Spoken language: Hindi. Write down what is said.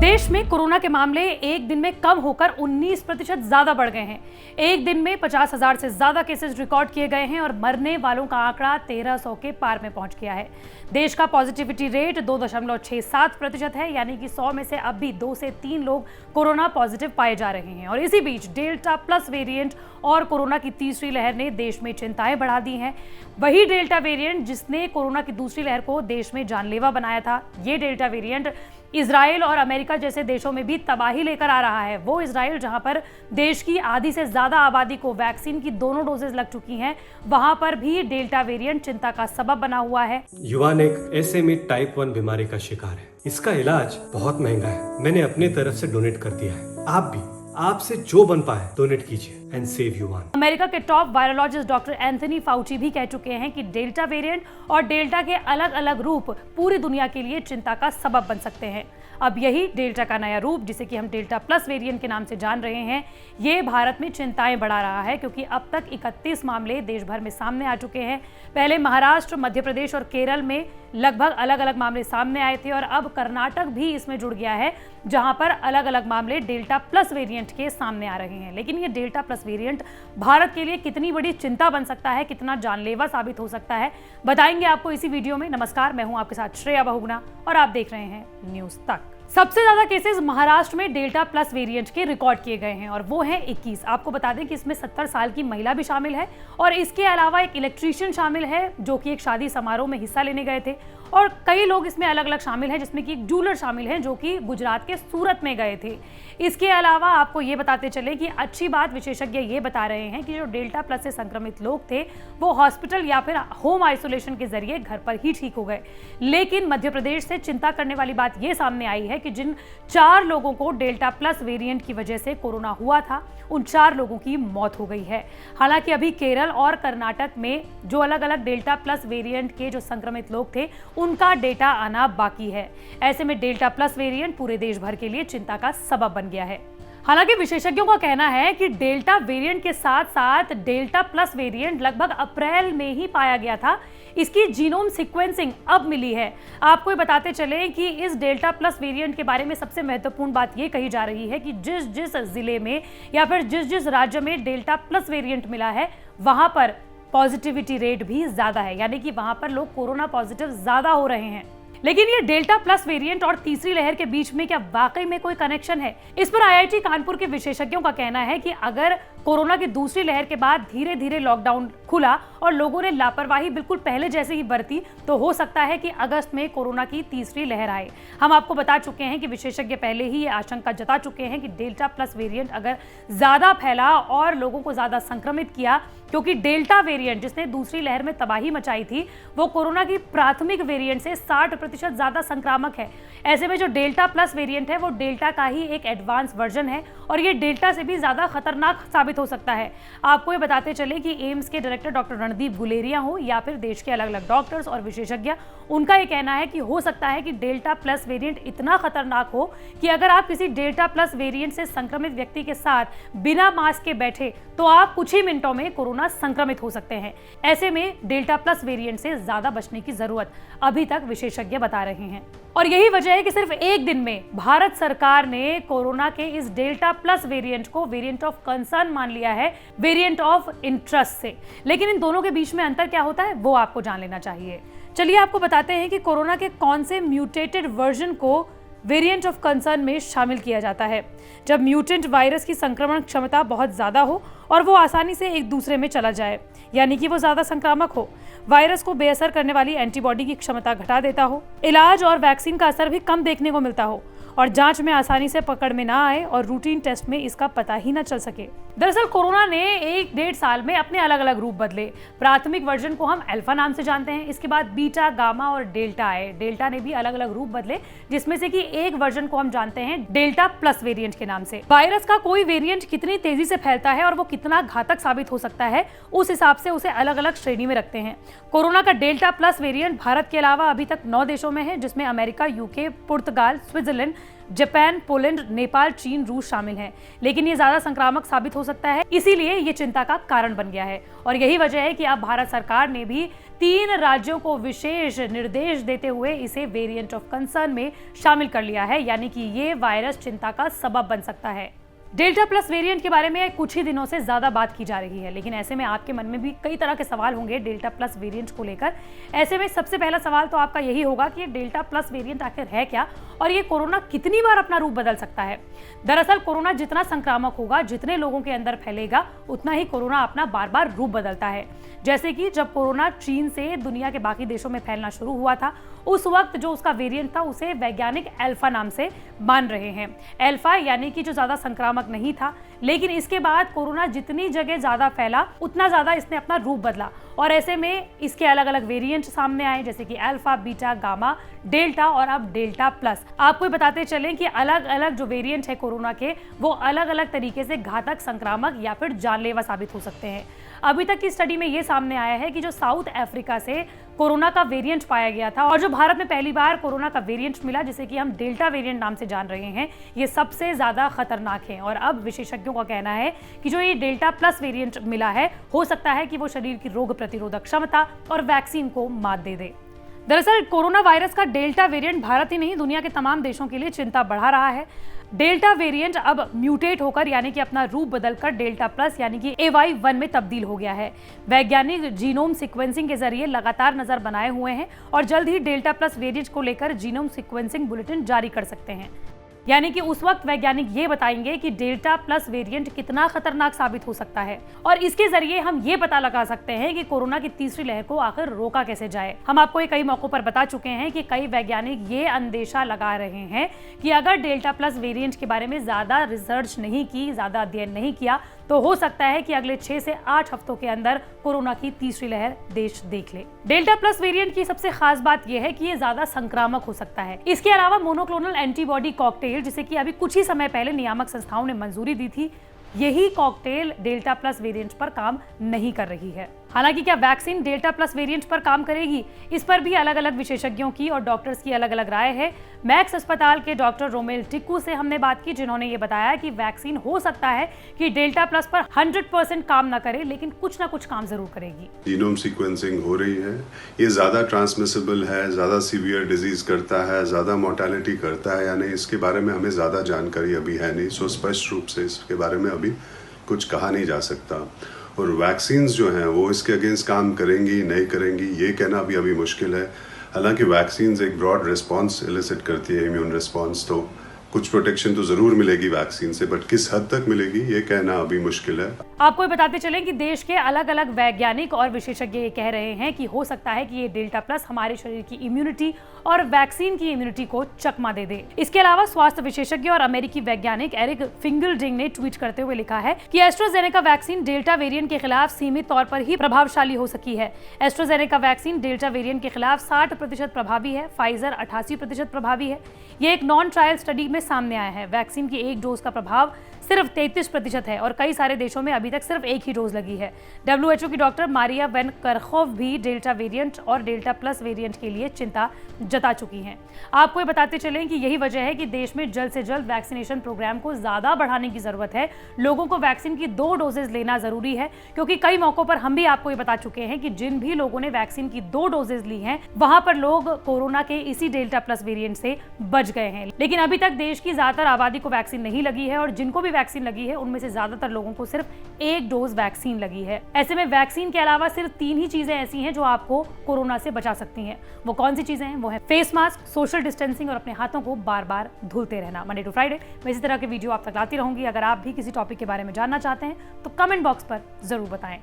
देश में कोरोना के मामले एक दिन में कम होकर 19% ज्यादा बढ़ गए हैं। एक दिन में 50,000 से ज्यादा केसेस रिकॉर्ड किए गए हैं और मरने वालों का आंकड़ा 1300 के पार में पहुंच गया है। देश का पॉजिटिविटी रेट 2.67% है, यानी कि 100 में से अब भी 2 से 3 लोग कोरोना पॉजिटिव पाए जा रहे हैं। और इसी बीच डेल्टा प्लस वेरिएंट और कोरोना की तीसरी लहर ने देश में चिंताएं बढ़ा दी हैं। वही डेल्टा वेरिएंट जिसने कोरोना की दूसरी लहर को देश में जानलेवा बनाया था, ये डेल्टा वेरिएंट इजराइल और अमेरिका जैसे देशों में भी तबाही लेकर आ रहा है। वो इजराइल जहां पर देश की आधी से ज्यादा आबादी को वैक्सीन की दोनों डोजेज लग चुकी हैं, वहां पर भी डेल्टा वेरिएंट चिंता का सबब बना हुआ है। युवान एक एसएमई टाइप 1 बीमारी का शिकार है। इसका इलाज बहुत महंगा है। मैंने अपनी तरफ से डोनेट कर दिया है। आप भी आपसे जो बन पाए डोनेट कीजिए एंड सेव युवान। अमेरिका के top virologist doctor Anthony Fauci भी कह चुके हैं कि डेल्टा वेरिएंट और डेल्टा के अलग अलग रूप पूरी दुनिया के लिए चिंता का सबब बन सकते हैं। अब यही डेल्टा का नया रूप, जिसे कि हम डेल्टा प्लस वेरिएंट के नाम से जान रहे हैं, ये भारत में चिंताएं बढ़ा रहा है, क्योंकि अब तक 31 मामले देश भर में सामने आ चुके हैं। पहले महाराष्ट्र, मध्य प्रदेश और केरल में लगभग अलग अलग मामले सामने आए थे और अब कर्नाटक भी इसमें जुड़ गया है, जहां पर अलग अलग मामले डेल्टा प्लस वेरिएंट के सामने आ रहे हैं। लेकिन ये डेल्टा प्लस वेरिएंट भारत के लिए कितनी बड़ी चिंता बन सकता है, कितना जानलेवा साबित हो सकता है, बताएंगे आपको इसी वीडियो में। नमस्कार, मैं हूं आपके साथ श्रेया बहुगुणा और आप देख रहे हैं न्यूज तक। सबसे ज्यादा केसेस महाराष्ट्र में डेल्टा प्लस वेरिएंट के रिकॉर्ड किए गए हैं और वो हैं 21। आपको बता दें कि इसमें 70 साल की महिला भी शामिल है और इसके अलावा एक इलेक्ट्रीशियन शामिल है जो कि एक शादी समारोह में हिस्सा लेने गए थे, और कई लोग इसमें अलग अलग शामिल हैं, जिसमें कि एक जूलर शामिल है जो कि गुजरात के सूरत में गए थे। इसके अलावा आपको ये बताते चले कि अच्छी बात विशेषज्ञ ये बता रहे हैं कि जो डेल्टा प्लस से संक्रमित लोग थे वो हॉस्पिटल या फिर होम आइसोलेशन के जरिए घर पर ही ठीक हो गए। लेकिन मध्य प्रदेश से चिंता करने वाली बात ये सामने आई है कि जिन 4 लोगों को डेल्टा प्लस वेरिएंट की वजह से कोरोना हुआ था, उन 4 लोगों की मौत हो गई है। हालांकि अभी केरल और कर्नाटक में जो अलग अलग डेल्टा प्लस वेरिएंट के जो संक्रमित लोग थे, उनका डेटा आना बाकी है। ऐसे में डेल्टा प्लस वेरिएंट पूरे देश भर के लिए चिंता का सबब बन गया है। हालांकि विशेषज्ञों का कहना है कि डेल्टा वेरिएंट के साथ साथ डेल्टा प्लस वेरिएंट लगभग अप्रैल में ही पाया गया था। इसकी जीनोम सीक्वेंसिंग अब मिली है। आपको ये बताते चले कि इस डेल्टा प्लस वेरिएंट के बारे में सबसे महत्वपूर्ण बात ये कही जा रही है कि जिस जिस जिले में या फिर जिस जिस राज्य में डेल्टा प्लस वेरिएंट मिला है, वहां पर पॉजिटिविटी रेट भी ज्यादा है, यानी कि वहां पर लोग कोरोना पॉजिटिव ज्यादा हो रहे हैं। लेकिन ये डेल्टा प्लस वेरिएंट और तीसरी लहर के बीच में क्या वाकई में कोई कनेक्शन है? इस पर आईआईटी कानपुर के विशेषज्ञों का कहना है कि अगर कोरोना की दूसरी लहर के बाद धीरे धीरे लॉकडाउन खुला और लोगों ने लापरवाही बिल्कुल पहले जैसे ही बरती, तो हो सकता है कि अगस्त में कोरोना की तीसरी लहर आए। हम आपको बता चुके हैं कि विशेषज्ञ पहले ही ये आशंका जता चुके हैं कि डेल्टा प्लस वेरिएंट अगर ज्यादा फैला और लोगों को ज्यादा संक्रमित किया, क्योंकि डेल्टा वेरिएंट जिसने दूसरी लहर में तबाही मचाई थी, वो कोरोना की प्राथमिक वेरिएंट से 60% ज्यादा संक्रामक है। ऐसे में जो डेल्टा प्लस वेरिएंट है वो डेल्टा का ही एक एडवांस वर्जन है और ये डेल्टा से भी ज्यादा खतरनाक साबित हो सकता है। आपको ये बताते चले कि एम्स के डायरेक्टर डॉक्टर रणदीप गुलेरिया हो या फिर देश के अलग अलग डॉक्टर्स और विशेषज्ञ, उनका ये कहना है कि हो सकता है कि डेल्टा प्लस वेरिएंट इतना खतरनाक हो कि अगर आप किसी डेल्टा प्लस वेरिएंट से संक्रमित व्यक्ति के साथ बिना मास्क के बैठे तो आप कुछ ही मिनटों में कोरोना संक्रमित हो सकते हैं। ऐसे में डेल्टा प्लस वेरिएंट से ज्यादा बचने की जरूरत अभी तक विशेषज्ञ बता रहे हैं। और यही वजह है कि सिर्फ एक दिन में भारत सरकार ने कोरोना के इस डेल्टा प्लस वेरिएंट को वेरिएंट ऑफ कंसर्न मान लिया है वेरिएंट ऑफ इंटरेस्ट से। लेकिन इन दोनों के बीच में अंतर क्या होता है वो आपको जान लेना चाहिए। चलिए आपको बताते हैं कि कोरोना के कौन से म्यूटेटेड वर्जन को वेरिएंट ऑफ कंसर्न में शामिल किया जाता है। जब म्यूटेंट वायरस की संक्रमण क्षमता बहुत ज्यादा हो और वो आसानी से एक दूसरे में चला जाए, यानी कि वो ज्यादा संक्रामक हो, वायरस को बेअसर करने वाली एंटीबॉडी की क्षमता घटा देता हो, इलाज और वैक्सीन का असर भी कम देखने को मिलता हो और जांच में आसानी से पकड़ में ना आए और रूटीन टेस्ट में इसका पता ही ना चल सके। दरअसल कोरोना ने 1-1.5 साल में अपने अलग अलग रूप बदले। प्राथमिक वर्जन को हम अल्फा नाम से जानते हैं, इसके बाद बीटा, गामा और डेल्टा आए। डेल्टा ने भी अलग अलग रूप बदले, जिसमें से कि एक वर्जन को हम जानते हैं डेल्टा प्लस वेरिएंट के नाम से। वायरस का कोई वेरिएंट कितनी तेजी से फैलता है और वो कितना घातक साबित हो सकता है, उस हिसाब से उसे अलग अलग श्रेणी में रखते हैं। कोरोना का डेल्टा प्लस वेरिएंट भारत के अलावा अभी तक 9 देशों में है, जिसमें अमेरिका, यूके, पुर्तगाल, स्विट्जरलैंड, जापान, पोलैंड, नेपाल, चीन, रूस शामिल हैं। लेकिन ये ज्यादा संक्रामक साबित हो सकता है, इसीलिए ये चिंता का कारण बन गया है। और यही वजह है कि अब भारत सरकार ने भी 3 राज्यों को विशेष निर्देश देते हुए इसे वेरिएंट ऑफ कंसर्न में शामिल कर लिया है, यानी कि ये वायरस चिंता का सबब बन सकता है। डेल्टा प्लस वेरिएंट के बारे में कुछ ही दिनों से ज्यादा बात की जा रही है, लेकिन ऐसे में आपके मन में भी कई तरह के सवाल होंगे डेल्टा प्लस वेरिएंट को लेकर। ऐसे में सबसे पहला सवाल तो आपका यही होगा कि डेल्टा प्लस वेरिएंट आखिर है क्या और ये कोरोना कितनी बार अपना रूप बदल सकता है। दरअसल कोरोना जितना संक्रामक होगा, जितने लोगों के अंदर फैलेगा, उतना ही कोरोना अपना बार बार रूप बदलता है। जैसे कि जब कोरोना चीन से दुनिया के बाकी देशों में फैलना शुरू हुआ था, उस वक्त जो उसका वेरिएंट था उसे वैज्ञानिक अल्फा नाम से मान रहे हैं। अल्फा यानी कि जो ज्यादा संक्रामक नहीं था, लेकिन इसके बाद कोरोना जितनी जगह ज्यादा फैला उतना ज्यादा इसने अपना रूप बदला और ऐसे में इसके अलग अलग वेरिएंट सामने आए, जैसे कि अल्फा, बीटा, गामा, डेल्टा और अब डेल्टा प्लस। आपको बताते चलें कि अलग अलग जो वेरिएंट है कोरोना के, वो अलग अलग तरीके से घातक, संक्रामक या फिर जानलेवा साबित हो सकते हैं। अभी तक की स्टडी में ये सामने आया है कि जो साउथ अफ्रीका से कोरोना का वेरिएंट पाया गया था और जो भारत में पहली बार कोरोना का वेरिएंट मिला, जिसे कि हम डेल्टा वेरिएंट नाम से जान रहे हैं, ये सबसे ज्यादा खतरनाक है। और अब विशेषज्ञों का कहना है कि जो ये डेल्टा प्लस वेरिएंट मिला है, हो सकता है कि वो शरीर की रोग प्रतिरोधक क्षमता और वैक्सीन को मात दे दे। दरअसल कोरोना वायरस का डेल्टा वेरिएंट भारत ही नहीं, दुनिया के तमाम देशों के लिए चिंता बढ़ा रहा है। डेल्टा वेरिएंट अब म्यूटेट होकर यानी कि अपना रूप बदलकर डेल्टा प्लस यानी कि AY1 में तब्दील हो गया है। वैज्ञानिक जीनोम सीक्वेंसिंग के जरिए लगातार नजर बनाए हुए हैं और जल्द ही डेल्टा प्लस वेरिएंट को लेकर जीनोम सीक्वेंसिंग बुलेटिन जारी कर सकते हैं। यानी कि उस वक्त वैज्ञानिक ये बताएंगे कि डेल्टा प्लस वेरिएंट कितना खतरनाक साबित हो सकता है और इसके जरिए हम ये पता लगा सकते हैं कि कोरोना की तीसरी लहर को आखिर रोका कैसे जाए। हम आपको ये कई मौकों पर बता चुके हैं कि कई वैज्ञानिक ये अंदेशा लगा रहे हैं कि अगर डेल्टा प्लस वेरिएंट के बारे में ज्यादा रिसर्च नहीं की, ज्यादा अध्ययन नहीं किया, तो हो सकता है कि अगले 6 से 8 हफ्तों के अंदर कोरोना की तीसरी लहर देश देख ले। डेल्टा प्लस वेरिएंट की सबसे खास बात यह है कि ये ज्यादा संक्रामक हो सकता है। इसके अलावा मोनोक्लोनल एंटीबॉडी कॉकटेल, जिसे कि अभी कुछ ही समय पहले नियामक संस्थाओं ने मंजूरी दी थी, यही कॉकटेल डेल्टा प्लस वेरिएंट पर काम नहीं कर रही है। हालांकि क्या वैक्सीन डेल्टा प्लस वेरिएंट पर काम करेगी, इस पर भी अलग अलग विशेषज्ञों की और डॉक्टर्स की अलग अलग राय है। मैक्स अस्पताल के डॉक्टर रोमेल टिक्कू से हमने बात की, जिन्होंने ये बताया कि वैक्सीन हो सकता है कि डेल्टा प्लस पर 100% काम ना करे, लेकिन कुछ ना कुछ काम जरूर करेगी। जीनोम सीक्वेंसिंग हो रही है, ये ज्यादा ट्रांसमिसिबल है, ज्यादा सीवियर डिजीज करता है, ज्यादा मोर्टेलिटी करता है या नहीं, इसके बारे में हमें ज्यादा जानकारी अभी है नहीं। सो स्पष्ट रूप से इसके बारे में अभी कुछ कहा नहीं जा सकता। और वैक्सीन्स जो हैं वो इसके अगेंस्ट काम करेंगी नहीं करेंगी, ये कहना भी अभी मुश्किल है। हालांकि वैक्सीन्स एक ब्रॉड रिस्पांस इलिसिट करती है, इम्यून रिस्पांस, तो कुछ प्रोटेक्शन तो जरूर मिलेगी वैक्सीन से, बट किस हद तक मिलेगी ये कहना अभी मुश्किल है। आपको बताते चलें कि देश के अलग अलग वैज्ञानिक और विशेषज्ञ ये कह रहे हैं कि हो सकता है कि ये डेल्टा प्लस हमारे शरीर की इम्यूनिटी और वैक्सीन की इम्यूनिटी को चकमा दे दे। इसके अलावा स्वास्थ्य विशेषज्ञ और अमेरिकी वैज्ञानिक एरिक फिंगलडिंग ने ट्वीट करते हुए लिखा है कि एस्ट्राजेनेका वैक्सीन डेल्टा वेरिएंट के खिलाफ सीमित तौर पर ही प्रभावशाली हो सकी है। एस्ट्राजेनेका वैक्सीन डेल्टा वेरिएंट के खिलाफ 60% प्रभावी है, फाइजर 88% प्रभावी है। ये एक नॉन ट्रायल स्टडी में सामने आया है। वैक्सीन की एक डोज का प्रभाव सिर्फ 33% है और कई सारे देशों में अभी तक सिर्फ एक ही डोज लगी है। WHO की डॉक्टर मारिया वेन करखोव भी डेल्टा वेरिएंट और डेल्टा प्लस वेरिएंट के लिए चिंता जता चुकी हैं। आपको ये बताते चलें कि यही वजह है कि देश में जल्द से जल्द वैक्सीनेशन प्रोग्राम को ज्यादा बढ़ाने की जरूरत है। लोगों को वैक्सीन की 2 डोजेज लेना जरूरी है, क्योंकि कई मौकों पर हम भी आपको ये बता चुके हैं कि जिन भी लोगों ने वैक्सीन की 2 डोजेज ली हैं, वहां पर लोग कोरोना के इसी डेल्टा प्लस वेरिएंट से बच गए हैं। लेकिन अभी तक देश की ज्यादातर आबादी को वैक्सीन नहीं लगी है और जिनको भी वैक्सीन लगी है उनमें से ज्यादातर लोगों को सिर्फ 1 डोज वैक्सीन लगी है। ऐसे में वैक्सीन के अलावा सिर्फ 3 ही चीजें ऐसी हैं जो आपको कोरोना से बचा सकती हैं। वो कौन सी चीजें हैं? वो है फेस मास्क, सोशल डिस्टेंसिंग और अपने हाथों को बार बार धुलते रहना। मंडे टू फ्राइडे मैं इसी तरह के वीडियो आप तक लाती रहूंगी। अगर आप भी किसी टॉपिक के बारे में जानना चाहते हैं तो कमेंट बॉक्स पर जरूर बताएं।